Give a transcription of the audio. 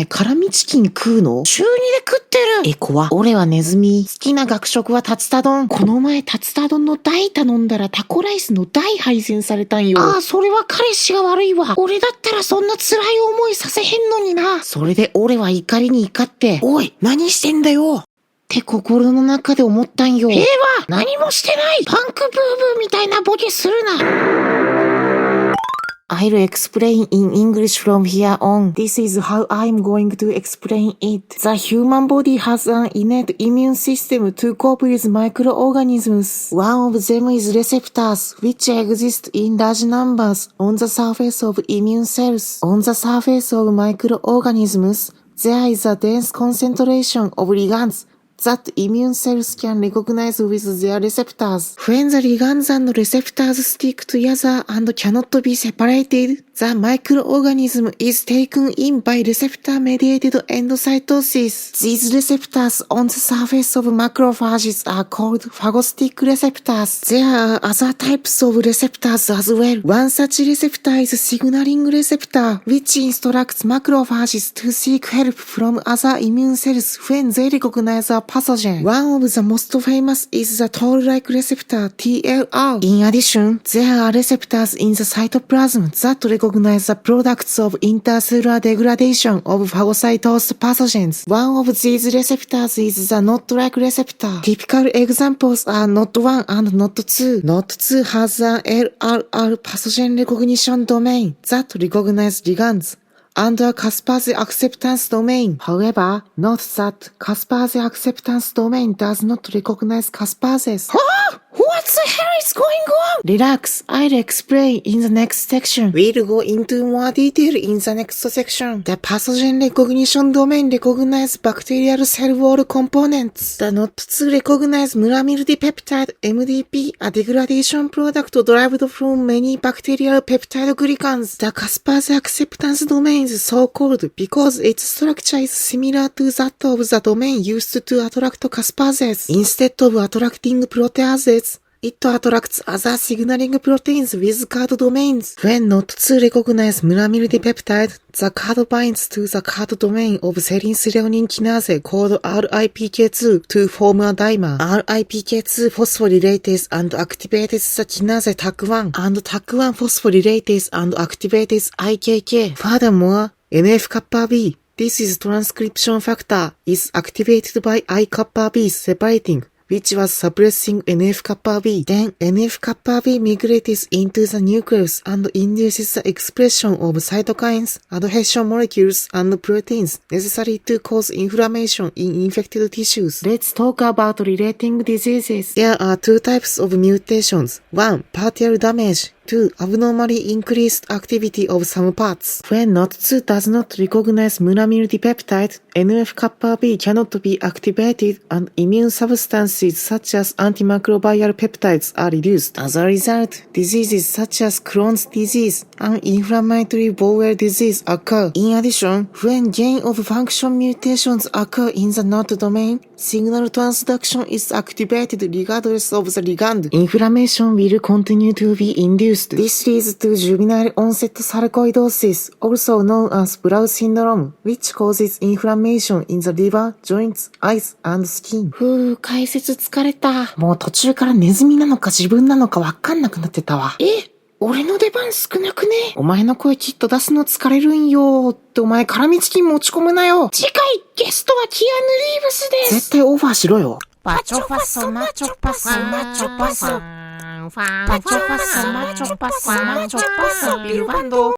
辛味チキン食うの？週2で食ってる。怖。俺はネズミ。好きな学食はタツタ丼。この前タツタ丼の大頼んだらタコライスの大配膳されたんよ。ああ、それは彼氏が悪いわ。俺だったらそんな辛い思いさせへんのにな。それで俺は怒りに怒って、おい、何してんだよ。って心の中で思ったんよ。平和、何もしてない。パンクブーブーみたいなボケするな。I'll explain in English from here on. This is how I'm going to explain it. The human body has an innate immune system to cope with microorganisms. One of them is receptors, which exist in large numbers on the surface of immune cells. On the surface of microorganisms, there is a dense concentration of ligands that immune cells can recognize with their receptors. When the ligands and receptors stick together and cannot be separated, the microorganism is taken in by receptor-mediated endocytosis. These receptors on the surface of macrophages are called phagocytic receptors. There are other types of receptors as well. One such receptor is signaling receptor, which instructs macrophages to seek help from other immune cells when they recognize a pathogen. One of the most famous is the toll-like receptor, TLR. In addition, there are receptors in the cytoplasm that recognize the products of intercellular degradation of phagocytosed pathogens. One of these receptors is the NOT-like receptor. Typical examples are NOT1 and NOT2. NOT2 has an LRR pathogen recognition domain that recognizes ligands and a caspase acceptance domain. However, note that caspase acceptance domain does not recognize caspases. What the hell is going on? Relax, I'll explain in the next section. We'll go into more detail in the next section. The pathogen recognition domain recognizes bacterial cell wall components. The NOT2 recognize muramyl dipeptide, MDP, a degradation product derived from many bacterial peptide glycans. The caspase acceptance domain is so called because its structure is similar to that of the domain used to attract caspases. Instead of attracting proteases, it attracts other signaling proteins with card domains. When NOT2 recognize muramyl dipeptide, the card binds to the card domain of serine kinase called RIPK2 to form a dimer. RIPK2 phosphorylase and activates the kinase TAC1, and TAC1 phosphorylase and activates IKK. Furthermore, NF-kappa B, this is transcription factor, is activated by I-kappa B separating, which was suppressing NF-kappa B. Then NF-kappa B migrates into the nucleus and induces the expression of cytokines, adhesion molecules, and proteins necessary to cause inflammation in infected tissues. Let's talk about relating diseases. There are two types of mutations. 1. Partial damage. 2. Abnormally increased activity of some parts. When NOT2 does not recognize muramyl dipeptide, NF-kappa B cannot be activated and immune substances such as antimicrobial peptides are reduced. As a result, diseases such as Crohn's disease and inflammatory bowel disease occur. In addition, when gain of function mutations occur in the NOT domain, signal transduction is activated regardless of the ligand. Inflammation will continue to be induced. This leads to juvenile onset sarcoidosis, also known as Brown syndrome, which causes inflammation in the liver, joints, eyes, and skin. 解説疲れた。もう途中からネズミなのか自分なのかわかんなくなってたわ。俺の出番少なくね？お前の声きっと出すの疲れるんよってお前辛味チキン持ち込むなよ。次回ゲストはキアヌ・リーブスです。絶対オファーしろよ。パチョファソマチョパソマチョパソパチョファソマチョパソマチョパソビルバンド